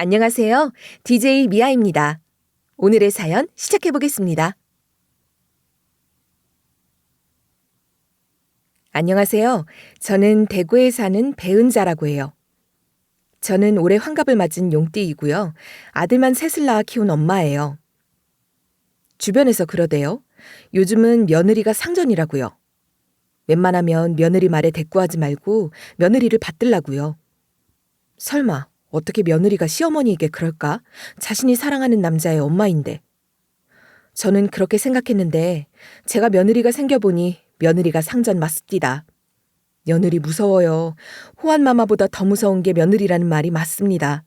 안녕하세요. DJ 미아입니다. 오늘의 사연 시작해 보겠습니다. 안녕하세요. 저는 대구에 사는 배은자라고 해요. 저는 올해 환갑을 맞은 용띠이고요. 아들만 셋을 낳아 키운 엄마예요. 주변에서 그러대요. 요즘은 며느리가 상전이라고요. 웬만하면 며느리 말에 대꾸하지 말고 며느리를 받들라고요. 설마 어떻게 며느리가 시어머니에게 그럴까? 자신이 사랑하는 남자의 엄마인데. 저는 그렇게 생각했는데 제가 며느리가 생겨보니 며느리가 상전 맞습니다. 며느리 무서워요. 호환마마보다 더 무서운 게 며느리라는 말이 맞습니다.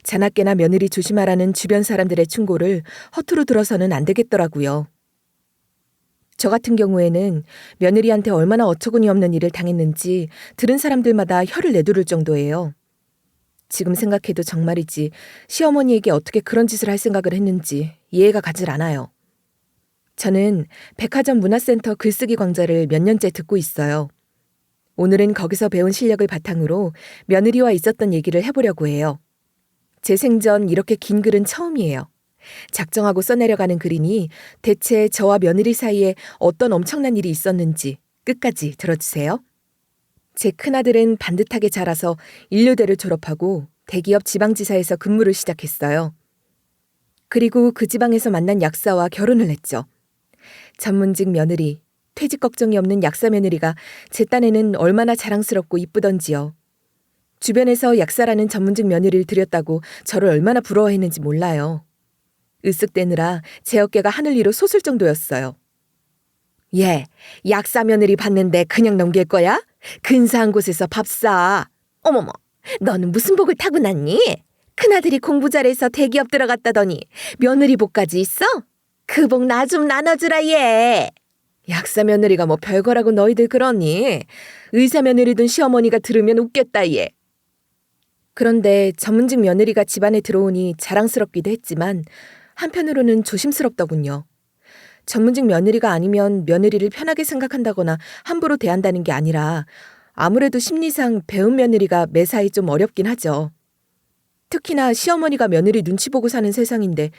자나깨나 며느리 조심하라는 주변 사람들의 충고를 허투루 들어서는 안 되겠더라고요. 저 같은 경우에는 며느리한테 얼마나 어처구니 없는 일을 당했는지 들은 사람들마다 혀를 내두를 정도예요. 지금 생각해도 정말이지 시어머니에게 어떻게 그런 짓을 할 생각을 했는지 이해가 가질 않아요. 저는 백화점 문화센터 글쓰기 강좌를 몇 년째 듣고 있어요. 오늘은 거기서 배운 실력을 바탕으로 며느리와 있었던 얘기를 해보려고 해요. 제 생전 이렇게 긴 글은 처음이에요. 작정하고 써내려가는 글이니 대체 저와 며느리 사이에 어떤 엄청난 일이 있었는지 끝까지 들어주세요. 제 큰아들은 반듯하게 자라서 인류대를 졸업하고 대기업 지방지사에서 근무를 시작했어요. 그리고 그 지방에서 만난 약사와 결혼을 했죠. 전문직 며느리, 퇴직 걱정이 없는 약사 며느리가 제 딴에는 얼마나 자랑스럽고 이쁘던지요. 주변에서 약사라는 전문직 며느리를 들였다고 저를 얼마나 부러워했는지 몰라요. 으쓱대느라 제 어깨가 하늘 위로 솟을 정도였어요. 얘, 약사 며느리 봤는데 그냥 넘길 거야? 근사한 곳에서 밥 사. 어머머, 너는 무슨 복을 타고났니? 큰아들이 공부 잘해서 대기업 들어갔다더니 며느리 복까지 있어? 그 복 나 좀 나눠주라 얘. 약사 며느리가 뭐 별거라고 너희들 그러니? 의사 며느리든 시어머니가 들으면 웃겠다 얘. 그런데 전문직 며느리가 집안에 들어오니 자랑스럽기도 했지만 한편으로는 조심스럽더군요. 전문직 며느리가 아니면 며느리를 편하게 생각한다거나 함부로 대한다는 게 아니라 아무래도 심리상 배운 며느리가 매사에 좀 어렵긴 하죠. 특히나 시어머니가 며느리 눈치 보고 사는 세상인데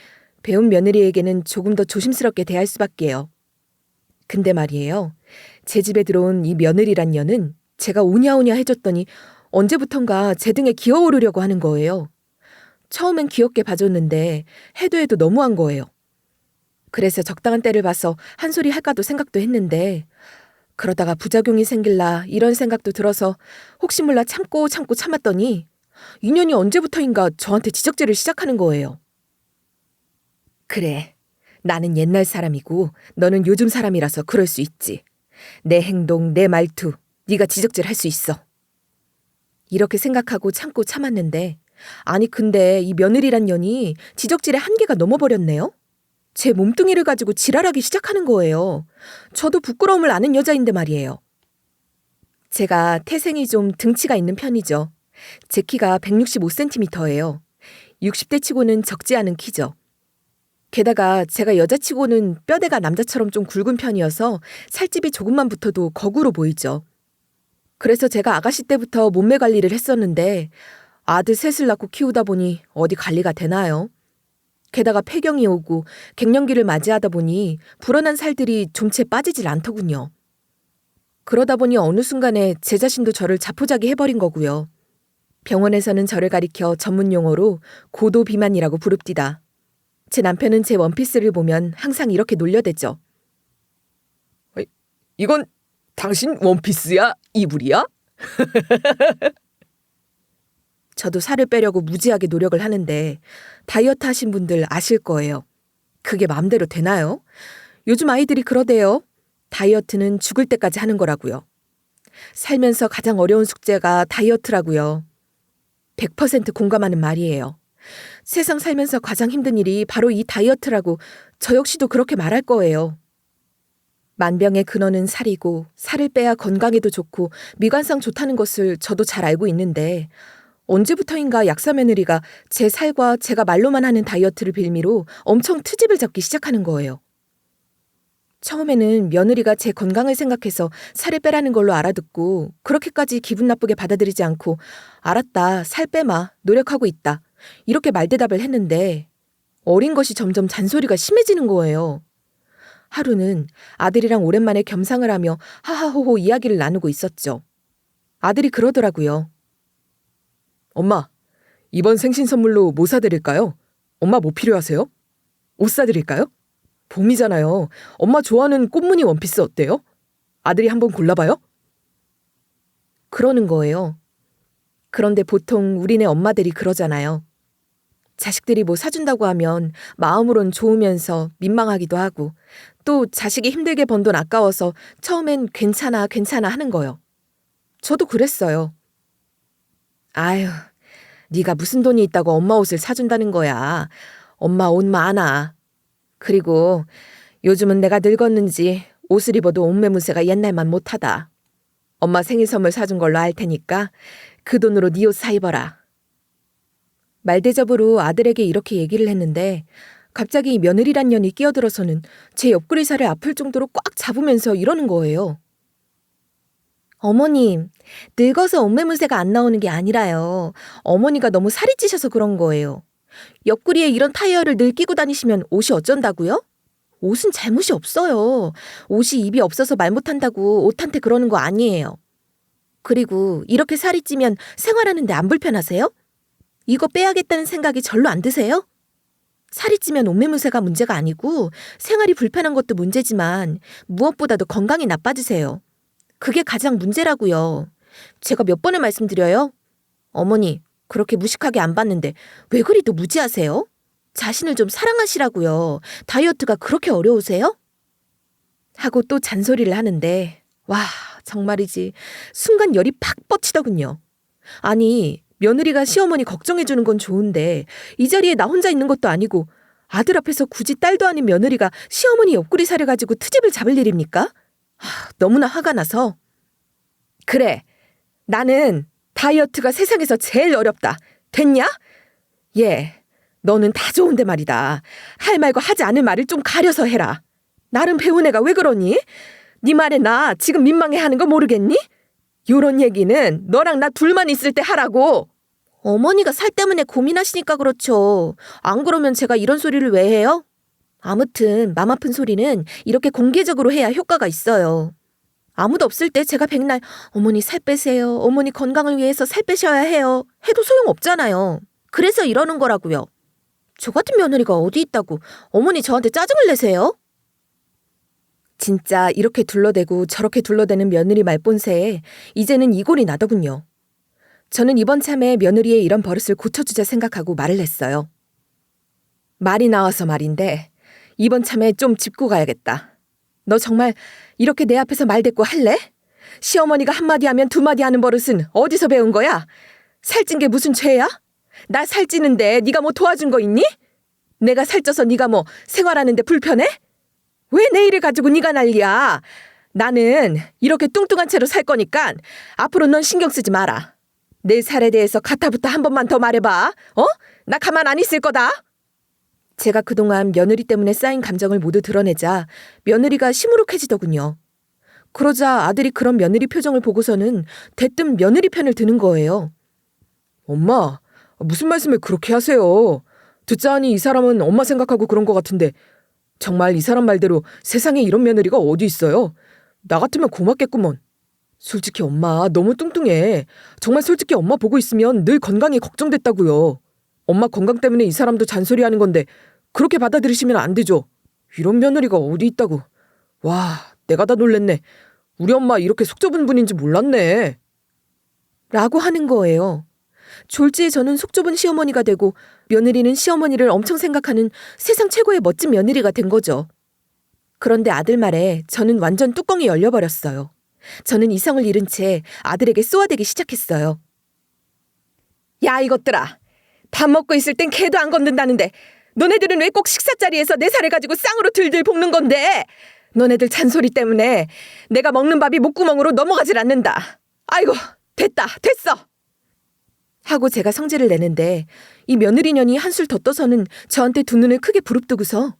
배운 며느리에게는 조금 더 조심스럽게 대할 수밖에요. 근데 말이에요. 제 집에 들어온 이 며느리란 년은 제가 오냐오냐 해줬더니 언제부턴가 제 등에 기어오르려고 하는 거예요. 처음엔 귀엽게 봐줬는데 해도 해도 너무한 거예요. 그래서 적당한 때를 봐서 한 소리 할까도 생각도 했는데 그러다가 부작용이 생길라 이런 생각도 들어서 혹시 몰라 참고 참았더니 인연이 언제부터인가 저한테 지적질을 시작하는 거예요. 그래, 나는 옛날 사람이고 너는 요즘 사람이라서 그럴 수 있지. 내 행동, 내 말투, 네가 지적질 할 수 있어. 이렇게 생각하고 참고 참았는데 아니 근데 이 며느리란 년이 지적질의 한계가 넘어버렸네요. 제 몸뚱이를 가지고 지랄하기 시작하는 거예요. 저도 부끄러움을 아는 여자인데 말이에요. 제가 태생이 좀 등치가 있는 편이죠. 제 키가 165cm예요. 60대 치고는 적지 않은 키죠. 게다가 제가 여자치고는 뼈대가 남자처럼 좀 굵은 편이어서 살집이 조금만 붙어도 거구로 보이죠. 그래서 제가 아가씨 때부터 몸매 관리를 했었는데 아들 셋을 낳고 키우다 보니 어디 관리가 되나요? 게다가 폐경이 오고 갱년기를 맞이하다 보니 불어난 살들이 좀채 빠지질 않더군요. 그러다 보니 어느 순간에 제 자신도 저를 자포자기 해버린 거고요. 병원에서는 저를 가리켜 전문 용어로 고도비만이라고 부릅디다. 제 남편은 제 원피스를 보면 항상 이렇게 놀려대죠. 이건 당신 원피스야? 이불이야? 저도 살을 빼려고 무지하게 노력을 하는데 다이어트 하신 분들 아실 거예요. 그게 마음대로 되나요? 요즘 아이들이 그러대요. 다이어트는 죽을 때까지 하는 거라고요. 살면서 가장 어려운 숙제가 다이어트라고요. 100% 공감하는 말이에요. 세상 살면서 가장 힘든 일이 바로 이 다이어트라고 저 역시도 그렇게 말할 거예요. 만병의 근원은 살이고 살을 빼야 건강에도 좋고 미관상 좋다는 것을 저도 잘 알고 있는데 언제부터인가 약사 며느리가 제 살과 제가 말로만 하는 다이어트를 빌미로 엄청 트집을 잡기 시작하는 거예요. 처음에는 며느리가 제 건강을 생각해서 살을 빼라는 걸로 알아듣고 그렇게까지 기분 나쁘게 받아들이지 않고 알았다, 살 빼마, 노력하고 있다 이렇게 말대답을 했는데 어린 것이 점점 잔소리가 심해지는 거예요. 하루는 아들이랑 오랜만에 겸상을 하며 하하호호 이야기를 나누고 있었죠. 아들이 그러더라고요. 엄마, 이번 생신 선물로 뭐 사드릴까요? 엄마 뭐 필요하세요? 옷 사드릴까요? 봄이잖아요. 엄마 좋아하는 꽃무늬 원피스 어때요? 아들이 한번 골라봐요? 그러는 거예요. 그런데 보통 우리네 엄마들이 그러잖아요. 자식들이 뭐 사준다고 하면 마음으론 좋으면서 민망하기도 하고 또 자식이 힘들게 번 돈 아까워서 처음엔 괜찮아 하는 거요. 저도 그랬어요. 아유, 네가 무슨 돈이 있다고 엄마 옷을 사준다는 거야. 엄마 옷 많아. 그리고 요즘은 내가 늙었는지 옷을 입어도 옷매무새가 옛날만 못하다. 엄마 생일 선물 사준 걸로 알 테니까 그 돈으로 네 옷 사 입어라. 말대접으로 아들에게 이렇게 얘기를 했는데 갑자기 며느리란 년이 끼어들어서는 제 옆구리살을 아플 정도로 꽉 잡으면서 이러는 거예요. 어머님, 늙어서 옷매무새가 안 나오는 게 아니라요. 어머니가 너무 살이 찌셔서 그런 거예요. 옆구리에 이런 타이어를 늘 끼고 다니시면 옷이 어쩐다고요? 옷은 잘못이 없어요. 옷이 입이 없어서 말 못한다고 옷한테 그러는 거 아니에요. 그리고 이렇게 살이 찌면 생활하는데 안 불편하세요? 이거 빼야겠다는 생각이 절로 안 드세요? 살이 찌면 옷매무새가 문제가 아니고 생활이 불편한 것도 문제지만 무엇보다도 건강이 나빠지세요. 그게 가장 문제라고요. 제가 몇 번을 말씀드려요? 어머니, 그렇게 무식하게 안 봤는데 왜 그리도 무지하세요? 자신을 좀 사랑하시라고요. 다이어트가 그렇게 어려우세요? 하고 또 잔소리를 하는데 와, 정말이지. 순간 열이 팍 뻗치더군요. 아니, 며느리가 시어머니 걱정해주는 건 좋은데 이 자리에 나 혼자 있는 것도 아니고 아들 앞에서 굳이 딸도 아닌 며느리가 시어머니 옆구리 살을 가지고 트집을 잡을 일입니까? 너무나 화가 나서 그래, 나는 다이어트가 세상에서 제일 어렵다. 됐냐? 예, 너는 다 좋은데 말이다. 할 말과 하지 않을 말을 좀 가려서 해라. 나름 배운 애가 왜 그러니? 네 말에 나 지금 민망해하는 거 모르겠니? 요런 얘기는 너랑 나 둘만 있을 때 하라고. 어머니가 살 때문에 고민하시니까 그렇죠. 안 그러면 제가 이런 소리를 왜 해요? 아무튼 맘 아픈 소리는 이렇게 공개적으로 해야 효과가 있어요. 아무도 없을 때 제가 백날 어머니 살 빼세요. 어머니 건강을 위해서 살 빼셔야 해요. 해도 소용없잖아요. 그래서 이러는 거라고요. 저 같은 며느리가 어디 있다고 어머니 저한테 짜증을 내세요? 진짜 이렇게 둘러대고 저렇게 둘러대는 며느리 말본새에 이제는 이골이 나더군요. 저는 이번 참에 며느리의 이런 버릇을 고쳐주자 생각하고 말을 했어요. 말이 나와서 말인데 이번 참에 좀 짚고 가야겠다. 너 정말 이렇게 내 앞에서 말대꾸 할래? 시어머니가 한마디 하면 두마디 하는 버릇은 어디서 배운 거야? 살찐 게 무슨 죄야? 나 살찌는데 네가 뭐 도와준 거 있니? 내가 살쪄서 네가 뭐 생활하는데 불편해? 왜 내 일을 가지고 네가 난리야? 나는 이렇게 뚱뚱한 채로 살 거니까 앞으로 넌 신경 쓰지 마라. 내 살에 대해서 가타부터 한 번만 더 말해봐. 나 가만 안 있을 거다. 제가 그동안 며느리 때문에 쌓인 감정을 모두 드러내자 며느리가 시무룩해지더군요. 그러자 아들이 그런 며느리 표정을 보고서는 대뜸 며느리 편을 드는 거예요. 엄마, 무슨 말씀을 그렇게 하세요? 듣자하니 이 사람은 엄마 생각하고 그런 것 같은데 정말 이 사람 말대로 세상에 이런 며느리가 어디 있어요? 나 같으면 고맙겠구먼. 솔직히 엄마 너무 뚱뚱해. 정말 솔직히 엄마 보고 있으면 늘 건강이 걱정됐다고요. 엄마 건강 때문에 이 사람도 잔소리하는 건데 그렇게 받아들이시면 안 되죠. 이런 며느리가 어디 있다고. 와, 내가 다 놀랬네. 우리 엄마 이렇게 속 좁은 분인지 몰랐네. 라고 하는 거예요. 졸지에 저는 속 좁은 시어머니가 되고 며느리는 시어머니를 엄청 생각하는 세상 최고의 멋진 며느리가 된 거죠. 그런데 아들 말에 저는 완전 뚜껑이 열려버렸어요. 저는 이성을 잃은 채 아들에게 쏘아대기 시작했어요. 야, 이것들아. 밥 먹고 있을 땐 개도 안 건든다는데 너네들은 왜 꼭 식사 자리에서 내 살을 가지고 쌍으로 들들 볶는 건데? 너네들 잔소리 때문에 내가 먹는 밥이 목구멍으로 넘어가질 않는다. 아이고, 됐어. 하고 제가 성질을 내는데 이 며느리년이 한술 더 떠서는 저한테 두 눈을 크게 부릅뜨고서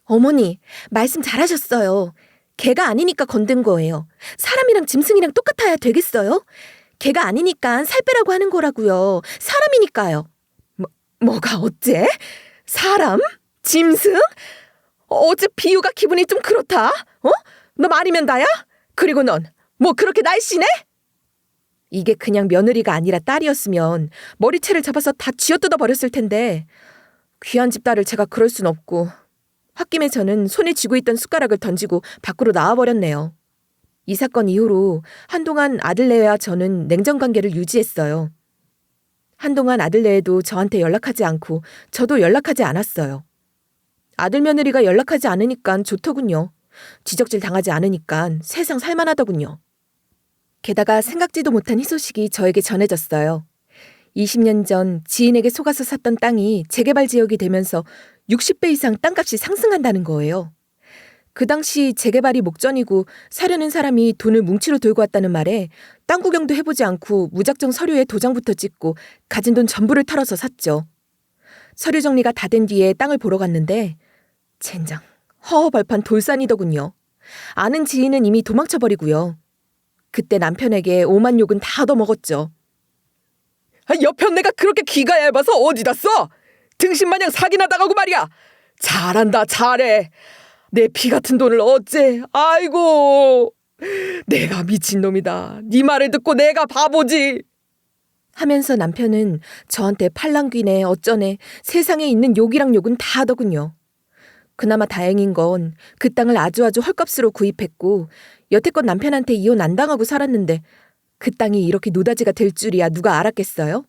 어머니, 말씀 잘하셨어요. 개가 아니니까 건든 거예요. 사람이랑 짐승이랑 똑같아야 되겠어요? 개가 아니니까 살 빼라고 하는 거라고요. 사람이니까요. 뭐가 어째? 사람? 짐승? 어째 비유가 기분이 좀 그렇다? 어? 너 말이면 다야? 그리고 넌 뭐 그렇게 날씬해? 이게 그냥 며느리가 아니라 딸이었으면 머리채를 잡아서 다 쥐어뜯어 버렸을 텐데 귀한 집 딸을 제가 그럴 순 없고 홧김에 저는 손에 쥐고 있던 숟가락을 던지고 밖으로 나와버렸네요. 이 사건 이후로 한동안 아들네와 저는 냉전 관계를 유지했어요. 한동안 아들네도 저한테 연락하지 않고 저도 연락하지 않았어요. 아들 며느리가 연락하지 않으니까 좋더군요. 지적질 당하지 않으니까 세상 살만하더군요. 게다가 생각지도 못한 희소식이 저에게 전해졌어요. 20년 전 지인에게 속아서 샀던 땅이 재개발 지역이 되면서 60배 이상 땅값이 상승한다는 거예요. 그 당시 재개발이 목전이고 사려는 사람이 돈을 뭉치로 들고 왔다는 말에 땅 구경도 해보지 않고 무작정 서류에 도장부터 찍고 가진 돈 전부를 털어서 샀죠. 서류 정리가 다 된 뒤에 땅을 보러 갔는데 젠장 허허벌판 돌산이더군요. 아는 지인은 이미 도망쳐버리고요. 그때 남편에게 오만 욕은 다 얻어먹었죠. 옆편 내가 그렇게 귀가 얇아서 어디다 써? 등신마냥 사기나 당하고 말이야. 잘한다 잘해. 내 피 같은 돈을 어째. 아이고 내가 미친놈이다. 네 말을 듣고 내가 바보지. 하면서 남편은 저한테 팔랑귀네 어쩌네 세상에 있는 욕이랑 욕은 다 하더군요. 그나마 다행인 건 그 땅을 아주 헐값으로 구입했고 여태껏 남편한테 이혼 안 당하고 살았는데 그 땅이 이렇게 노다지가 될 줄이야 누가 알았겠어요?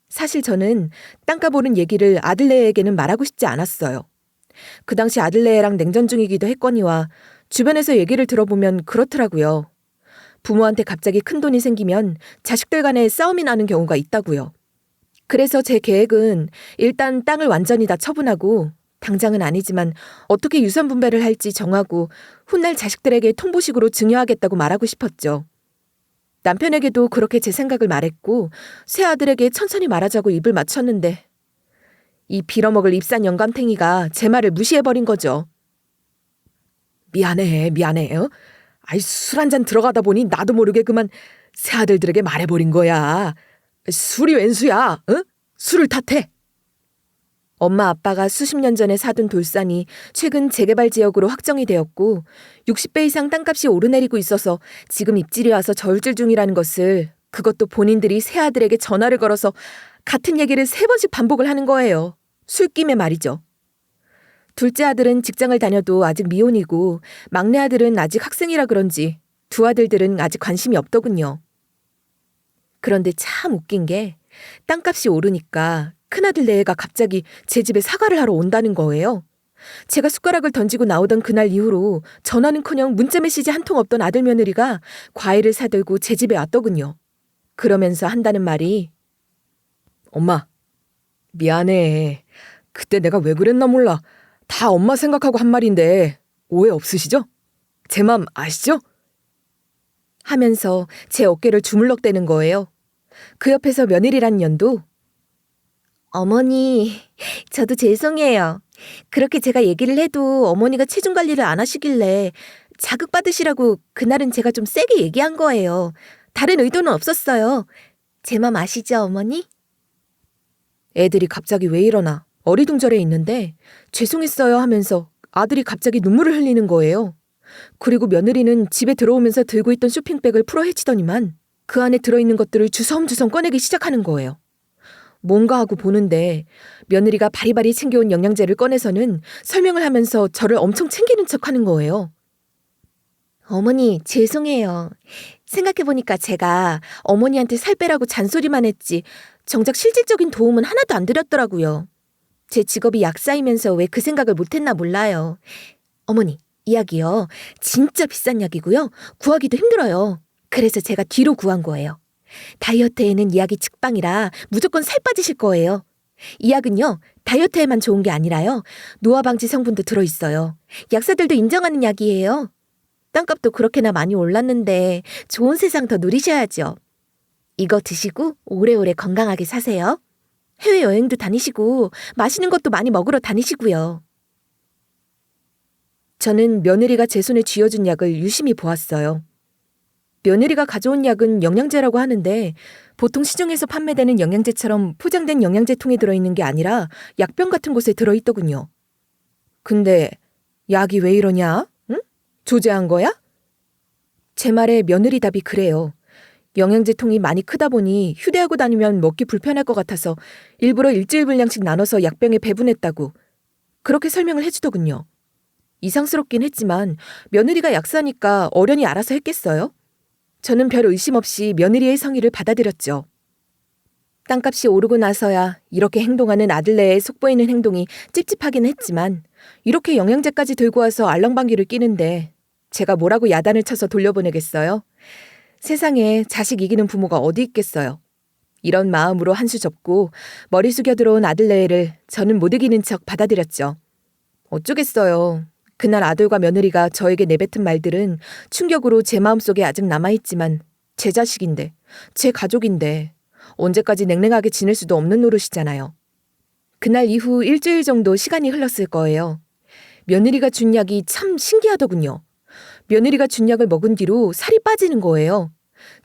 사실 저는 땅값 오른 얘기를 아들네에게는 말하고 싶지 않았어요. 그 당시 아들네랑 냉전 중이기도 했거니와 주변에서 얘기를 들어보면 그렇더라고요. 부모한테 갑자기 큰 돈이 생기면 자식들 간에 싸움이 나는 경우가 있다고요. 그래서 제 계획은 일단 땅을 완전히 다 처분하고 당장은 아니지만 어떻게 유산 분배를 할지 정하고 훗날 자식들에게 통보식으로 증여하겠다고 말하고 싶었죠. 남편에게도 그렇게 제 생각을 말했고 새아들에게 천천히 말하자고 입을 맞췄는데 이 빌어먹을 입산 영감탱이가 제 말을 무시해버린 거죠. 미안해. 아이 술 한 잔 들어가다 보니 나도 모르게 그만 새아들들에게 말해버린 거야. 술이 웬수야? 응? 술을 탓해. 엄마 아빠가 수십 년 전에 사둔 돌산이 최근 재개발 지역으로 확정이 되었고 60배 이상 땅값이 오르내리고 있어서 지금 입질이 와서 저울질 중이라는 것을 그것도 본인들이 새아들에게 전화를 걸어서 같은 얘기를 3번씩 반복을 하는 거예요. 술김에 말이죠. 둘째 아들은 직장을 다녀도 아직 미혼이고 막내 아들은 아직 학생이라 그런지 두 아들들은 아직 관심이 없더군요. 그런데 참 웃긴 게 땅값이 오르니까 큰아들 내애가 갑자기 제 집에 사과를 하러 온다는 거예요. 제가 숟가락을 던지고 나오던 그날 이후로 전화는커녕 문자 메시지 한 통 없던 아들 며느리가 과일을 사들고 제 집에 왔더군요. 그러면서 한다는 말이 엄마, 미안해. 그때 내가 왜 그랬나 몰라. 다 엄마 생각하고 한 말인데 오해 없으시죠? 제 맘 아시죠? 하면서 제 어깨를 주물럭대는 거예요. 그 옆에서 며느리란 년도 어머니, 저도 죄송해요. 그렇게 제가 얘기를 해도 어머니가 체중 관리를 안 하시길래 자극받으시라고 그날은 제가 좀 세게 얘기한 거예요. 다른 의도는 없었어요. 제 맘 아시죠, 어머니? 애들이 갑자기 왜 이러나 어리둥절해 있는데 죄송했어요 하면서 아들이 갑자기 눈물을 흘리는 거예요. 그리고 며느리는 집에 들어오면서 들고 있던 쇼핑백을 풀어 헤치더니만 그 안에 들어있는 것들을 주섬주섬 꺼내기 시작하는 거예요. 뭔가 하고 보는데 며느리가 바리바리 챙겨온 영양제를 꺼내서는 설명을 하면서 저를 엄청 챙기는 척하는 거예요. 어머니, 죄송해요. 생각해보니까 제가 어머니한테 살 빼라고 잔소리만 했지 정작 실질적인 도움은 하나도 안 드렸더라고요. 제 직업이 약사이면서 왜 그 생각을 못했나 몰라요. 어머니, 이 약이요. 진짜 비싼 약이고요. 구하기도 힘들어요. 그래서 제가 뒤로 구한 거예요. 다이어트에는 이 약이 직방이라 무조건 살 빠지실 거예요. 이 약은요, 다이어트에만 좋은 게 아니라요. 노화 방지 성분도 들어있어요. 약사들도 인정하는 약이에요. 땅값도 그렇게나 많이 올랐는데 좋은 세상 더 누리셔야죠. 이거 드시고 오래오래 건강하게 사세요. 해외여행도 다니시고 맛있는 것도 많이 먹으러 다니시고요. 저는 며느리가 제 손에 쥐어준 약을 유심히 보았어요. 며느리가 가져온 약은 영양제라고 하는데 보통 시중에서 판매되는 영양제처럼 포장된 영양제통에 들어있는 게 아니라 약병 같은 곳에 들어있더군요. 근데 약이 왜 이러냐? 응? 조제한 거야? 제 말에 며느리 답이 그래요. 영양제통이 많이 크다 보니 휴대하고 다니면 먹기 불편할 것 같아서 일부러 일주일 분량씩 나눠서 약병에 배분했다고 그렇게 설명을 해주더군요. 이상스럽긴 했지만 며느리가 약사니까 어련히 알아서 했겠어요? 저는 별 의심 없이 며느리의 성의를 받아들였죠. 땅값이 오르고 나서야 이렇게 행동하는 아들네의 속보이는 행동이 찝찝하긴 했지만 이렇게 영양제까지 들고 와서 알랑방귀를 끼는데 제가 뭐라고 야단을 쳐서 돌려보내겠어요? 세상에 자식 이기는 부모가 어디 있겠어요. 이런 마음으로 한 수 접고 머리 숙여 들어온 아들네를 저는 못 이기는 척 받아들였죠. 어쩌겠어요. 그날 아들과 며느리가 저에게 내뱉은 말들은 충격으로 제 마음속에 아직 남아있지만 제 자식인데, 제 가족인데 언제까지 냉랭하게 지낼 수도 없는 노릇이잖아요. 그날 이후 일주일 정도 시간이 흘렀을 거예요. 며느리가 준 약이 참 신기하더군요. 며느리가 준 약을 먹은 뒤로 살이 빠지는 거예요.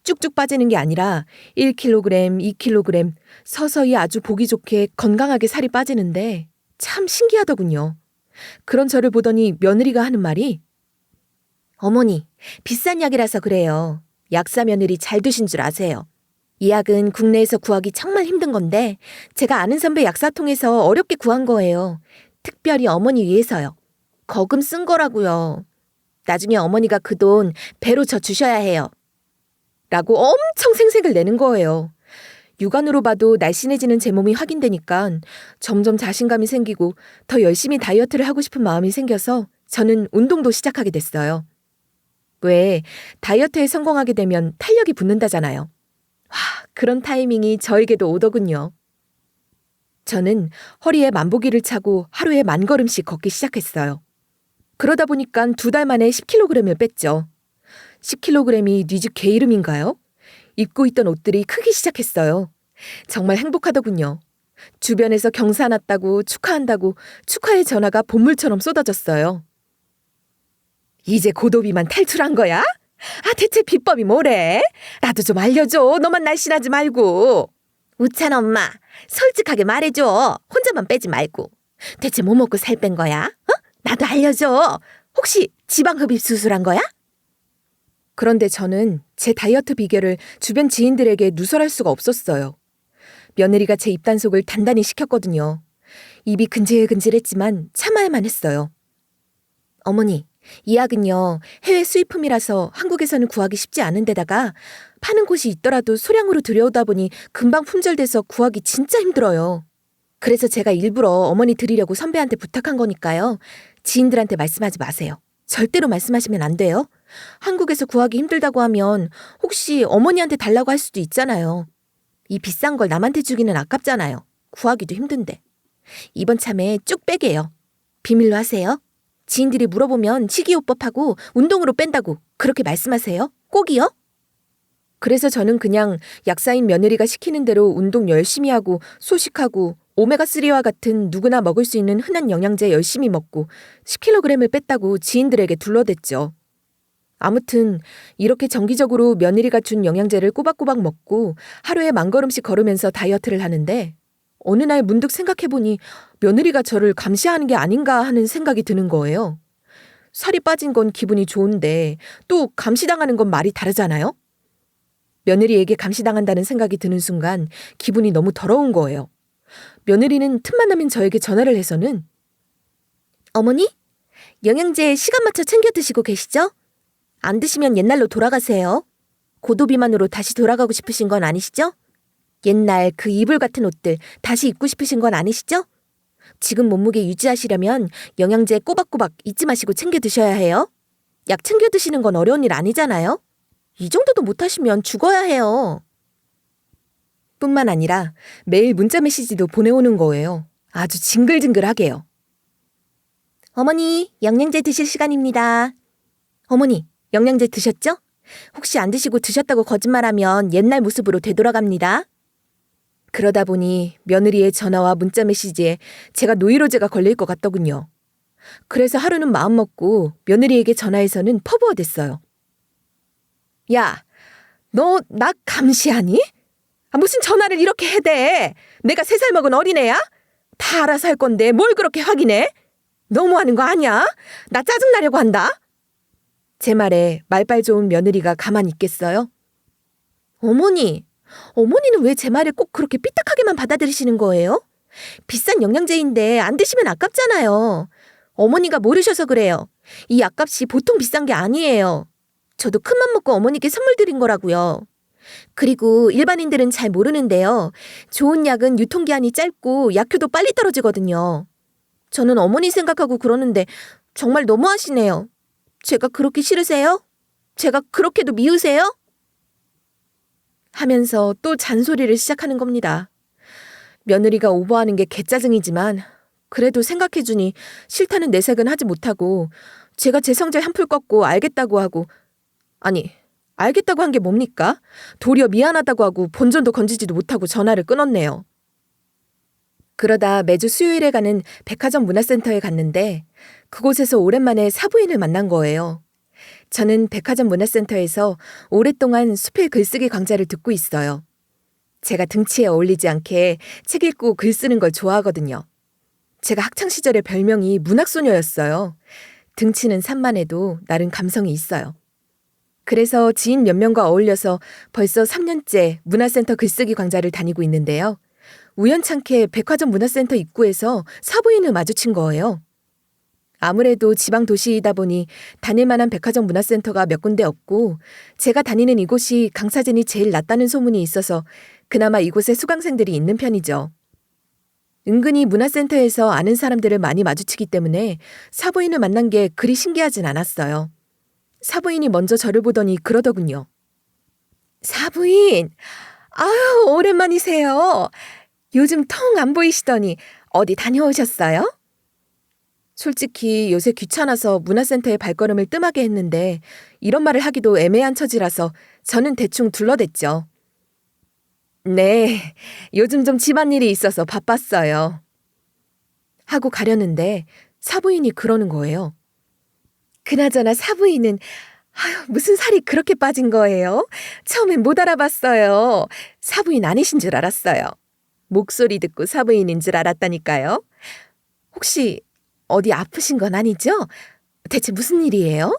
쭉쭉 빠지는 게 아니라 1kg, 2kg 서서히 아주 보기 좋게 건강하게 살이 빠지는데 참 신기하더군요. 그런 저를 보더니 며느리가 하는 말이 어머니, 비싼 약이라서 그래요. 약사 며느리 잘 두신 줄 아세요. 이 약은 국내에서 구하기 정말 힘든 건데 제가 아는 선배 약사 통해서 어렵게 구한 거예요. 특별히 어머니 위해서요. 거금 쓴 거라고요. 나중에 어머니가 그 돈 배로 저 주셔야 해요. 라고 엄청 생색을 내는 거예요. 육안으로 봐도 날씬해지는 제 몸이 확인되니까 점점 자신감이 생기고 더 열심히 다이어트를 하고 싶은 마음이 생겨서 저는 운동도 시작하게 됐어요. 왜 다이어트에 성공하게 되면 탄력이 붙는다잖아요. 와, 그런 타이밍이 저에게도 오더군요. 저는 허리에 만보기를 차고 하루에 10,000걸음씩 걷기 시작했어요. 그러다 보니까 2달 만에 10kg을 뺐죠. 10kg이 네 집 개 이름인가요? 입고 있던 옷들이 크기 시작했어요. 정말 행복하더군요. 주변에서 경사났다고 축하한다고 축하의 전화가 본물처럼 쏟아졌어요. 이제 고도비만 탈출한 거야? 아, 대체 비법이 뭐래? 나도 좀 알려줘. 너만 날씬하지 말고. 우찬 엄마, 솔직하게 말해줘. 혼자만 빼지 말고. 대체 뭐 먹고 살 뺀 거야? 나도 알려줘. 혹시 지방흡입 수술한 거야? 그런데 저는 제 다이어트 비결을 주변 지인들에게 누설할 수가 없었어요. 며느리가 제 입단속을 단단히 시켰거든요. 입이 근질근질했지만 참아야만 했어요. 어머니, 이 약은요, 해외 수입품이라서 한국에서는 구하기 쉽지 않은 데다가 파는 곳이 있더라도 소량으로 들여오다 보니 금방 품절돼서 구하기 진짜 힘들어요. 그래서 제가 일부러 어머니 드리려고 선배한테 부탁한 거니까요. 지인들한테 말씀하지 마세요. 절대로 말씀하시면 안 돼요. 한국에서 구하기 힘들다고 하면 혹시 어머니한테 달라고 할 수도 있잖아요. 이 비싼 걸 남한테 주기는 아깝잖아요. 구하기도 힘든데. 이번 참에 쭉 빼게요. 비밀로 하세요. 지인들이 물어보면 식이요법하고 운동으로 뺀다고 그렇게 말씀하세요. 꼭이요? 그래서 저는 그냥 약사인 며느리가 시키는 대로 운동 열심히 하고 소식하고 오메가3와 같은 누구나 먹을 수 있는 흔한 영양제 열심히 먹고 10kg을 뺐다고 지인들에게 둘러댔죠. 아무튼 이렇게 정기적으로 며느리가 준 영양제를 꼬박꼬박 먹고 하루에 10,000걸음씩 걸으면서 다이어트를 하는데 어느 날 문득 생각해보니 며느리가 저를 감시하는 게 아닌가 하는 생각이 드는 거예요. 살이 빠진 건 기분이 좋은데 또 감시당하는 건 말이 다르잖아요? 며느리에게 감시당한다는 생각이 드는 순간 기분이 너무 더러운 거예요. 며느리는 틈만 나면 저에게 전화를 해서는 어머니? 영양제 시간 맞춰 챙겨 드시고 계시죠? 안 드시면 옛날로 돌아가세요. 고도비만으로 다시 돌아가고 싶으신 건 아니시죠? 옛날 그 이불 같은 옷들 다시 입고 싶으신 건 아니시죠? 지금 몸무게 유지하시려면 영양제 꼬박꼬박 잊지 마시고 챙겨 드셔야 해요. 약 챙겨 드시는 건 어려운 일 아니잖아요? 이 정도도 못하시면 죽어야 해요. 뿐만 아니라 매일 문자 메시지도 보내오는 거예요. 아주 징글징글하게요. 어머니, 영양제 드실 시간입니다. 어머니, 영양제 드셨죠? 혹시 안 드시고 드셨다고 거짓말하면 옛날 모습으로 되돌아갑니다. 그러다 보니 며느리의 전화와 문자 메시지에 제가 노이로제가 걸릴 것 같더군요. 그래서 하루는 마음먹고 며느리에게 전화해서는 퍼부어댔어요. 야, 너 나 감시하니? 무슨 전화를 이렇게 해대? 내가 3살 먹은 어린애야? 다 알아서 할 건데 뭘 그렇게 확인해? 너무하는 거 아니야? 나 짜증나려고 한다. 제 말에 말빨 좋은 며느리가 가만히 있겠어요? 어머니는 왜 제 말을 꼭 그렇게 삐딱하게만 받아들이시는 거예요? 비싼 영양제인데 안 드시면 아깝잖아요. 어머니가 모르셔서 그래요. 이 약값이 보통 비싼 게 아니에요. 저도 큰맘 먹고 어머니께 선물 드린 거라고요. 그리고 일반인들은 잘 모르는데요. 좋은 약은 유통기한이 짧고 약효도 빨리 떨어지거든요. 저는 어머니 생각하고 그러는데 정말 너무하시네요. 제가 그렇게 싫으세요? 제가 그렇게도 미우세요? 하면서 또 잔소리를 시작하는 겁니다. 며느리가 오버하는 게 개짜증이지만 그래도 생각해주니 싫다는 내색은 하지 못하고 제가 제 성질 한풀 꺾고 알겠다고 하고 알겠다고 한 게 뭡니까? 도리어 미안하다고 하고 본전도 건지지도 못하고 전화를 끊었네요. 그러다 매주 수요일에 가는 백화점 문화센터에 갔는데 그곳에서 오랜만에 사부인을 만난 거예요. 저는 백화점 문화센터에서 오랫동안 수필 글쓰기 강좌를 듣고 있어요. 제가 등치에 어울리지 않게 책 읽고 글 쓰는 걸 좋아하거든요. 제가 학창시절의 별명이 문학소녀였어요. 등치는 산만해도 나름 감성이 있어요. 그래서 지인 몇 명과 어울려서 벌써 3년째 문화센터 글쓰기 강좌를 다니고 있는데요. 우연찮게 백화점 문화센터 입구에서 사부인을 마주친 거예요. 아무래도 지방 도시이다 보니 다닐 만한 백화점 문화센터가 몇 군데 없고 제가 다니는 이곳이 강사진이 제일 낮다는 소문이 있어서 그나마 이곳에 수강생들이 있는 편이죠. 은근히 문화센터에서 아는 사람들을 많이 마주치기 때문에 사부인을 만난 게 그리 신기하진 않았어요. 사부인이 먼저 저를 보더니 그러더군요. 사부인, 아유, 오랜만이세요. 요즘 통 안 보이시더니 어디 다녀오셨어요? 솔직히 요새 귀찮아서 문화센터에 발걸음을 뜸하게 했는데 이런 말을 하기도 애매한 처지라서 저는 대충 둘러댔죠. 네, 요즘 좀 집안일이 있어서 바빴어요. 하고 가려는데 사부인이 그러는 거예요. 그나저나 사부인은 무슨 살이 그렇게 빠진 거예요? 처음엔 못 알아봤어요. 사부인 아니신 줄 알았어요. 목소리 듣고 사부인인 줄 알았다니까요. 혹시 어디 아프신 건 아니죠? 대체 무슨 일이에요?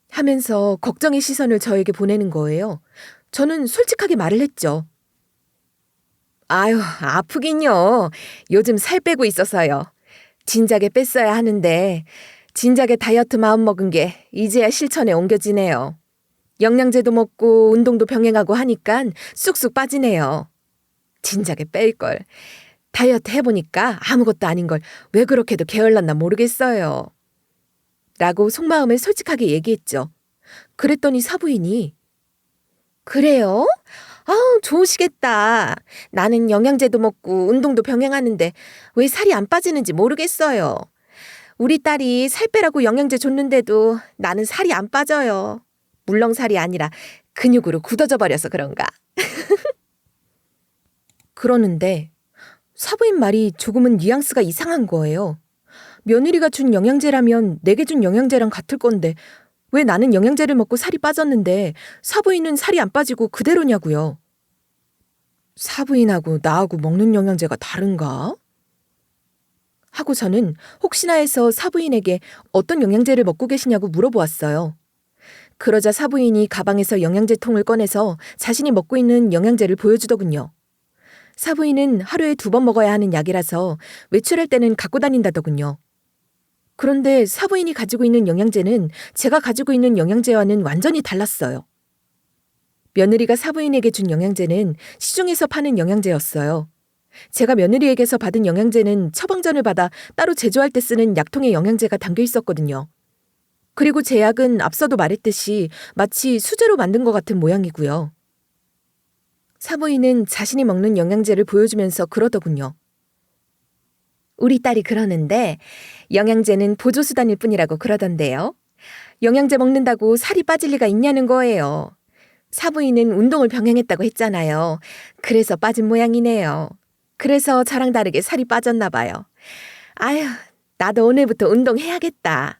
하면서 걱정의 시선을 저에게 보내는 거예요. 저는 솔직하게 말을 했죠. 아유, 아프긴요. 요즘 살 빼고 있어서요. 진작에 뺐어야 하는데 진작에 다이어트 마음먹은 게 이제야 실천에 옮겨지네요. 영양제도 먹고 운동도 병행하고 하니까 쑥쑥 빠지네요. 진작에 뺄걸. 다이어트 해보니까 아무것도 아닌 걸 왜 그렇게도 게을렀나 모르겠어요. 라고 속마음을 솔직하게 얘기했죠. 그랬더니 사부인이 그래요? 아우, 좋으시겠다. 나는 영양제도 먹고 운동도 병행하는데 왜 살이 안 빠지는지 모르겠어요. 우리 딸이 살 빼라고 영양제 줬는데도 나는 살이 안 빠져요. 물렁살이 아니라 근육으로 굳어져 버려서 그런가. 그러는데 사부인 말이 조금은 뉘앙스가 이상한 거예요. 며느리가 준 영양제라면 내게 준 영양제랑 같을 건데 왜 나는 영양제를 먹고 살이 빠졌는데 사부인은 살이 안 빠지고 그대로냐고요. 사부인하고 나하고 먹는 영양제가 다른가? 하고 저는 혹시나 해서 사부인에게 어떤 영양제를 먹고 계시냐고 물어보았어요. 그러자 사부인이 가방에서 영양제 통을 꺼내서 자신이 먹고 있는 영양제를 보여주더군요. 사부인은 하루에 2번 먹어야 하는 약이라서 외출할 때는 갖고 다닌다더군요. 그런데 사부인이 가지고 있는 영양제는 제가 가지고 있는 영양제와는 완전히 달랐어요. 며느리가 사부인에게 준 영양제는 시중에서 파는 영양제였어요. 제가 며느리에게서 받은 영양제는 처방전을 받아 따로 제조할 때 쓰는 약통에 영양제가 담겨 있었거든요. 그리고 제 약은 앞서도 말했듯이 마치 수제로 만든 것 같은 모양이고요. 사부인은 자신이 먹는 영양제를 보여주면서 그러더군요. 우리 딸이 그러는데 영양제는 보조수단일 뿐이라고 그러던데요. 영양제 먹는다고 살이 빠질 리가 있냐는 거예요. 사부인은 운동을 병행했다고 했잖아요. 그래서 빠진 모양이네요. 그래서 저랑 다르게 살이 빠졌나 봐요. 아휴, 나도 오늘부터 운동해야겠다.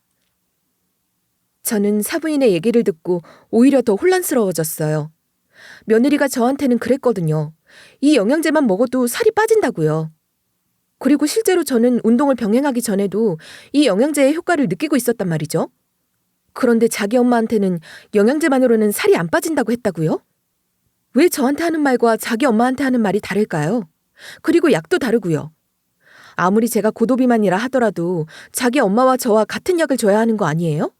저는 사부인의 얘기를 듣고 오히려 더 혼란스러워졌어요. 며느리가 저한테는 그랬거든요. 이 영양제만 먹어도 살이 빠진다고요. 그리고 실제로 저는 운동을 병행하기 전에도 이 영양제의 효과를 느끼고 있었단 말이죠. 그런데 자기 엄마한테는 영양제만으로는 살이 안 빠진다고 했다고요? 왜 저한테 하는 말과 자기 엄마한테 하는 말이 다를까요? 그리고 약도 다르고요. 아무리 제가 고도비만이라 하더라도 자기 엄마와 저와 같은 약을 줘야 하는 거 아니에요?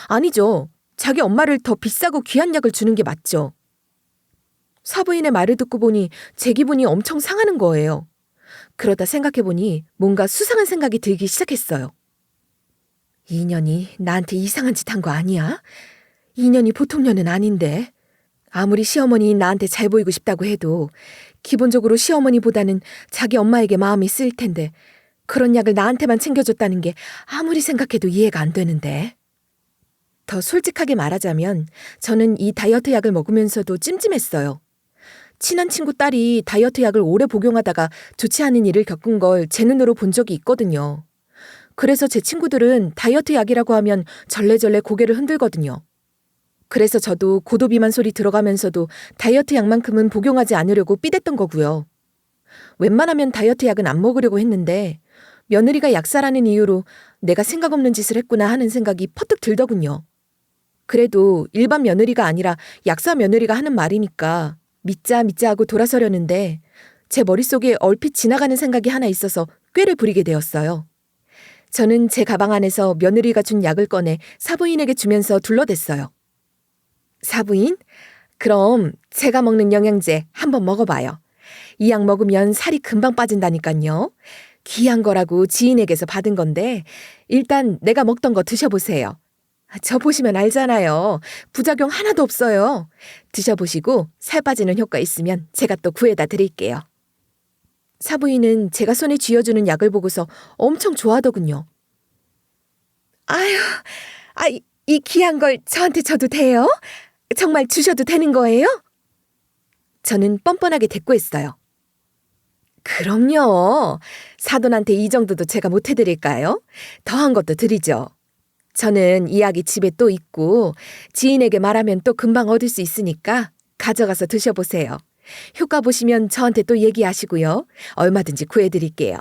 아니죠. 자기 엄마를 더 비싸고 귀한 약을 주는 게 맞죠. 사부인의 말을 듣고 보니 제 기분이 엄청 상하는 거예요. 그러다 생각해보니 뭔가 수상한 생각이 들기 시작했어요. 이 년이 나한테 이상한 짓 한 거 아니야? 이 년이 보통 년은 아닌데. 아무리 시어머니 나한테 잘 보이고 싶다고 해도 기본적으로 시어머니보다는 자기 엄마에게 마음이 쓰일 텐데 그런 약을 나한테만 챙겨줬다는 게 아무리 생각해도 이해가 안 되는데. 더 솔직하게 말하자면 저는 이 다이어트 약을 먹으면서도 찜찜했어요. 친한 친구 딸이 다이어트 약을 오래 복용하다가 좋지 않은 일을 겪은 걸 제 눈으로 본 적이 있거든요. 그래서 제 친구들은 다이어트 약이라고 하면 절레절레 고개를 흔들거든요. 그래서 저도 고도비만 소리 들어가면서도 다이어트 약만큼은 복용하지 않으려고 삐댔던 거고요. 웬만하면 다이어트 약은 안 먹으려고 했는데 며느리가 약사라는 이유로 내가 생각 없는 짓을 했구나 하는 생각이 퍼뜩 들더군요. 그래도 일반 며느리가 아니라 약사 며느리가 하는 말이니까 믿자 하고 돌아서려는데 제 머릿속에 얼핏 지나가는 생각이 하나 있어서 꾀를 부리게 되었어요. 저는 제 가방 안에서 며느리가 준 약을 꺼내 사부인에게 주면서 둘러댔어요. 사부인, 그럼 제가 먹는 영양제 한번 먹어봐요. 이 약 먹으면 살이 금방 빠진다니까요. 귀한 거라고 지인에게서 받은 건데 일단 내가 먹던 거 드셔보세요. 저 보시면 알잖아요. 부작용 하나도 없어요. 드셔보시고 살 빠지는 효과 있으면 제가 또 구해다 드릴게요. 사부인은 제가 손에 쥐어주는 약을 보고서 엄청 좋아하더군요. 아유, 이 귀한 걸 저한테 줘도 돼요? 정말 주셔도 되는 거예요? 저는 뻔뻔하게 대꾸했어요. 그럼요. 사돈한테 이 정도도 제가 못 해드릴까요? 더한 것도 드리죠. 저는 이 약이 집에 또 있고 지인에게 말하면 또 금방 얻을 수 있으니까 가져가서 드셔보세요. 효과 보시면 저한테 또 얘기하시고요. 얼마든지 구해드릴게요.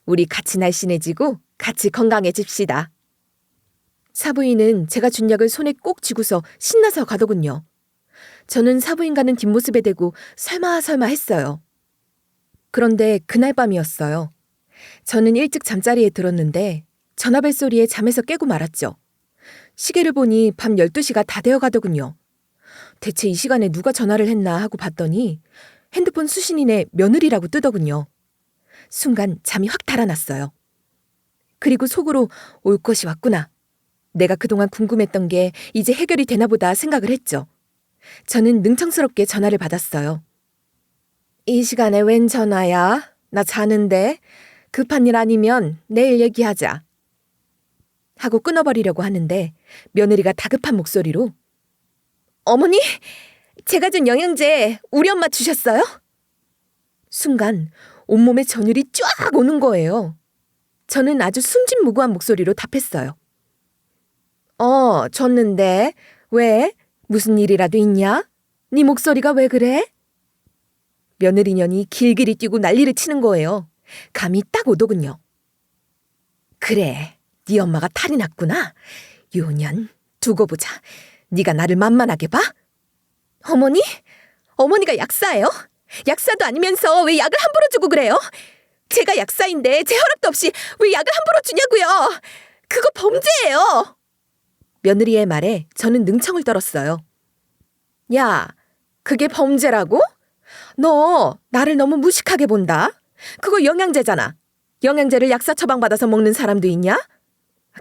우리 같이 날씬해지고 같이 건강해집시다. 사부인은 제가 준 약을 손에 꼭 쥐고서 신나서 가더군요. 저는 사부인 가는 뒷모습에 대고 설마 했어요. 그런데 그날 밤이었어요. 저는 일찍 잠자리에 들었는데 전화벨 소리에 잠에서 깨고 말았죠. 시계를 보니 밤 12시가 다 되어 가더군요. 대체 이 시간에 누가 전화를 했나 하고 봤더니 핸드폰 수신인에 며느리라고 뜨더군요. 순간 잠이 확 달아났어요. 그리고 속으로 올 것이 왔구나. 내가 그동안 궁금했던 게 이제 해결이 되나 보다 생각을 했죠. 저는 능청스럽게 전화를 받았어요. 이 시간에 웬 전화야? 나 자는데. 급한 일 아니면 내일 얘기하자. 하고 끊어버리려고 하는데 며느리가 다급한 목소리로 어머니, 제가 준 영양제 우리 엄마 주셨어요? 순간 온몸에 전율이 쫙 오는 거예요. 저는 아주 순진무구한 목소리로 답했어요. 줬는데. 왜? 무슨 일이라도 있냐? 네 목소리가 왜 그래? 며느리년이 길길이 뛰고 난리를 치는 거예요. 감이 딱 오더군요. 그래, 네 엄마가 탈이 났구나. 요년, 두고 보자. 네가 나를 만만하게 봐? 어머니? 어머니가 약사예요? 약사도 아니면서 왜 약을 함부로 주고 그래요? 제가 약사인데 제 허락도 없이 왜 약을 함부로 주냐고요? 그거 범죄예요. 며느리의 말에 저는 능청을 떨었어요. 야, 그게 범죄라고? 너 나를 너무 무식하게 본다. 그거 영양제잖아. 영양제를 약사 처방받아서 먹는 사람도 있냐?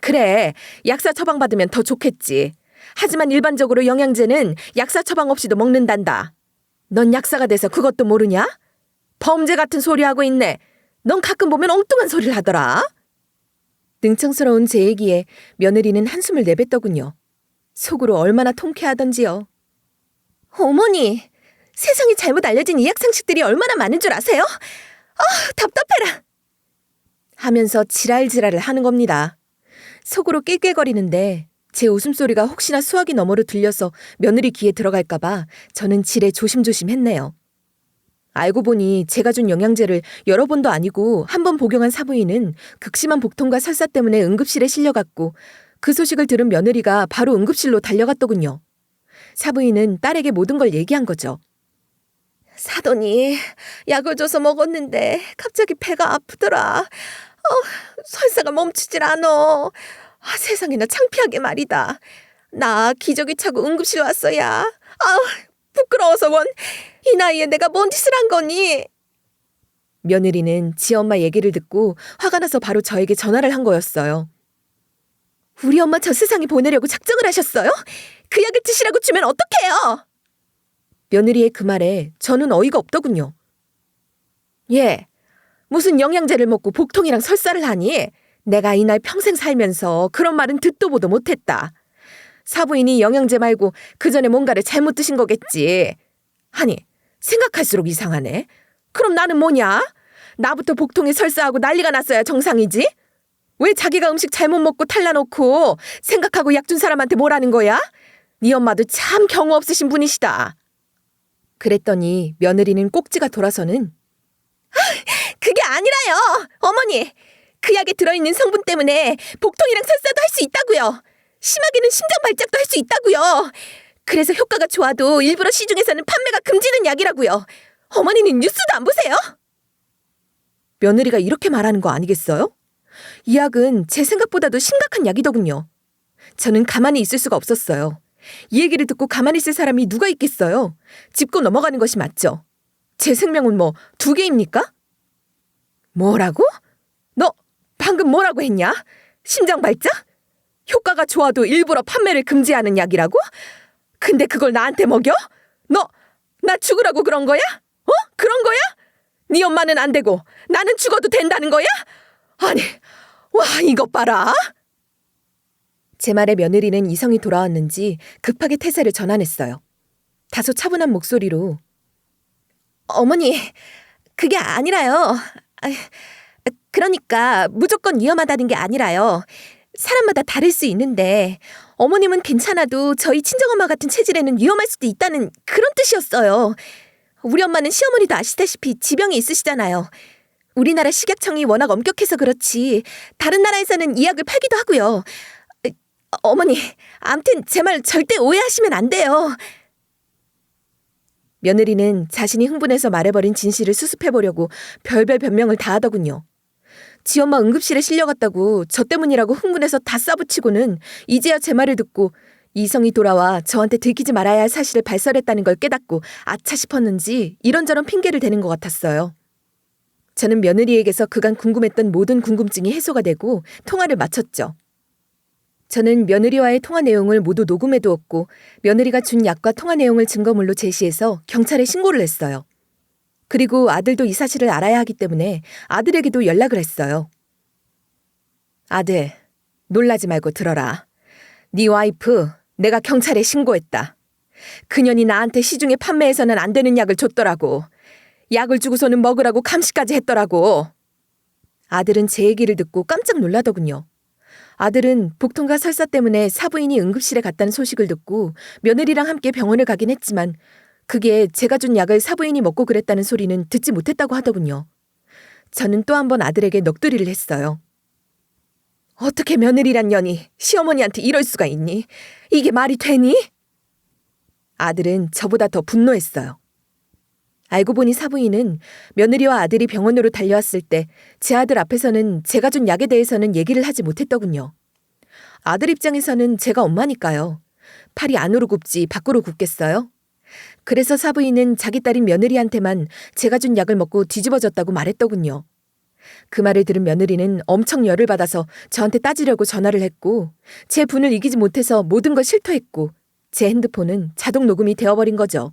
그래, 약사 처방받으면 더 좋겠지. 하지만 일반적으로 영양제는 약사 처방 없이도 먹는단다. 넌 약사가 돼서 그것도 모르냐? 범죄 같은 소리 하고 있네. 넌 가끔 보면 엉뚱한 소리를 하더라. 능청스러운 제 얘기에 며느리는 한숨을 내뱉더군요. 속으로 얼마나 통쾌하던지요. 어머니, 세상에 잘못 알려진 이약 상식들이 얼마나 많은 줄 아세요? 답답해라. 하면서 지랄지랄을 하는 겁니다. 속으로 낄낄거리는데 제 웃음소리가 혹시나 수화기 너머로 들려서 며느리 귀에 들어갈까봐 저는 지레 조심조심 했네요. 알고 보니 제가 준 영양제를 여러 번도 아니고 한 번 복용한 사부인은 극심한 복통과 설사 때문에 응급실에 실려갔고 그 소식을 들은 며느리가 바로 응급실로 달려갔더군요. 사부인은 딸에게 모든 걸 얘기한 거죠. 사돈이 약을 줘서 먹었는데 갑자기 배가 아프더라. 설사가 멈추질 않어. 세상에나 창피하게 말이다. 나 기저귀 차고 응급실 왔어야. 부끄러워서 원. 이 나이에 내가 뭔 짓을 한 거니? 며느리는 지 엄마 얘기를 듣고 화가 나서 바로 저에게 전화를 한 거였어요. 우리 엄마 저 세상에 보내려고 작정을 하셨어요? 그 약을 드시라고 주면 어떡해요? 며느리의 그 말에 저는 어이가 없더군요. 예, 무슨 영양제를 먹고 복통이랑 설사를 하니? 내가 이날 평생 살면서 그런 말은 듣도 보도 못했다. 사부인이 영양제 말고 그 전에 뭔가를 잘못 드신 거겠지. 아니, 생각할수록 이상하네. 그럼 나는 뭐냐? 나부터 복통에 설사하고 난리가 났어야 정상이지? 왜 자기가 음식 잘못 먹고 탈라놓고 생각하고 약 준 사람한테 뭐라는 거야? 네 엄마도 참 경우 없으신 분이시다. 그랬더니 며느리는 꼭지가 돌아서는 그게 아니라요. 어머니, 그 약에 들어있는 성분 때문에 복통이랑 설사도 할 수 있다고요. 심하게는 심장 발작도 할 수 있다고요. 그래서 효과가 좋아도 일부러 시중에서는 판매가 금지된 약이라고요. 어머니는 뉴스도 안 보세요? 며느리가 이렇게 말하는 거 아니겠어요? 이 약은 제 생각보다도 심각한 약이더군요. 저는 가만히 있을 수가 없었어요. 이 얘기를 듣고 가만히 있을 사람이 누가 있겠어요? 짚고 넘어가는 것이 맞죠. 제 생명은 뭐 2개입니까? 뭐라고? 너 방금 뭐라고 했냐? 심장 발작? 효과가 좋아도 일부러 판매를 금지하는 약이라고? 근데 그걸 나한테 먹여? 너 나 죽으라고 그런 거야? 그런 거야? 네 엄마는 안 되고 나는 죽어도 된다는 거야? 아니, 와, 이것 봐라. 제 말에 며느리는 이성이 돌아왔는지 급하게 태세를 전환했어요. 다소 차분한 목소리로 어머니, 그게 아니라요. 그러니까 무조건 위험하다는 게 아니라요. 사람마다 다를 수 있는데 어머님은 괜찮아도 저희 친정엄마 같은 체질에는 위험할 수도 있다는 그런 뜻이었어요. 우리 엄마는 시어머니도 아시다시피 지병이 있으시잖아요. 우리나라 식약청이 워낙 엄격해서 그렇지 다른 나라에서는 이 약을 팔기도 하고요. 어머니, 암튼 제 말 절대 오해하시면 안 돼요. 며느리는 자신이 흥분해서 말해버린 진실을 수습해보려고 별별 변명을 다 하더군요. 지 엄마 응급실에 실려갔다고 저 때문이라고 흥분해서 다 싸붙이고는 이제야 제 말을 듣고 이성이 돌아와 저한테 들키지 말아야 할 사실을 발설했다는 걸 깨닫고 아차 싶었는지 이런저런 핑계를 대는 것 같았어요. 저는 며느리에게서 그간 궁금했던 모든 궁금증이 해소가 되고 통화를 마쳤죠. 저는 며느리와의 통화 내용을 모두 녹음해두었고 며느리가 준 약과 통화 내용을 증거물로 제시해서 경찰에 신고를 했어요. 그리고 아들도 이 사실을 알아야 하기 때문에 아들에게도 연락을 했어요. 아들, 놀라지 말고 들어라. 네 와이프 내가 경찰에 신고했다. 그년이 나한테 시중에 판매해서는 안 되는 약을 줬더라고. 약을 주고서는 먹으라고 감시까지 했더라고. 아들은 제 얘기를 듣고 깜짝 놀라더군요. 아들은 복통과 설사 때문에 사부인이 응급실에 갔다는 소식을 듣고 며느리랑 함께 병원을 가긴 했지만 그게 제가 준 약을 사부인이 먹고 그랬다는 소리는 듣지 못했다고 하더군요. 저는 또 한 번 아들에게 넋두리를 했어요. 어떻게 며느리란 년이 시어머니한테 이럴 수가 있니? 이게 말이 되니? 아들은 저보다 더 분노했어요. 알고 보니 사부인은 며느리와 아들이 병원으로 달려왔을 때 제 아들 앞에서는 제가 준 약에 대해서는 얘기를 하지 못했더군요. 아들 입장에서는 제가 엄마니까요. 팔이 안으로 굽지 밖으로 굽겠어요? 그래서 사부인은 자기 딸인 며느리한테만 제가 준 약을 먹고 뒤집어졌다고 말했더군요. 그 말을 들은 며느리는 엄청 열을 받아서 저한테 따지려고 전화를 했고 제 분을 이기지 못해서 모든 걸 실토했고 제 핸드폰은 자동 녹음이 되어버린 거죠.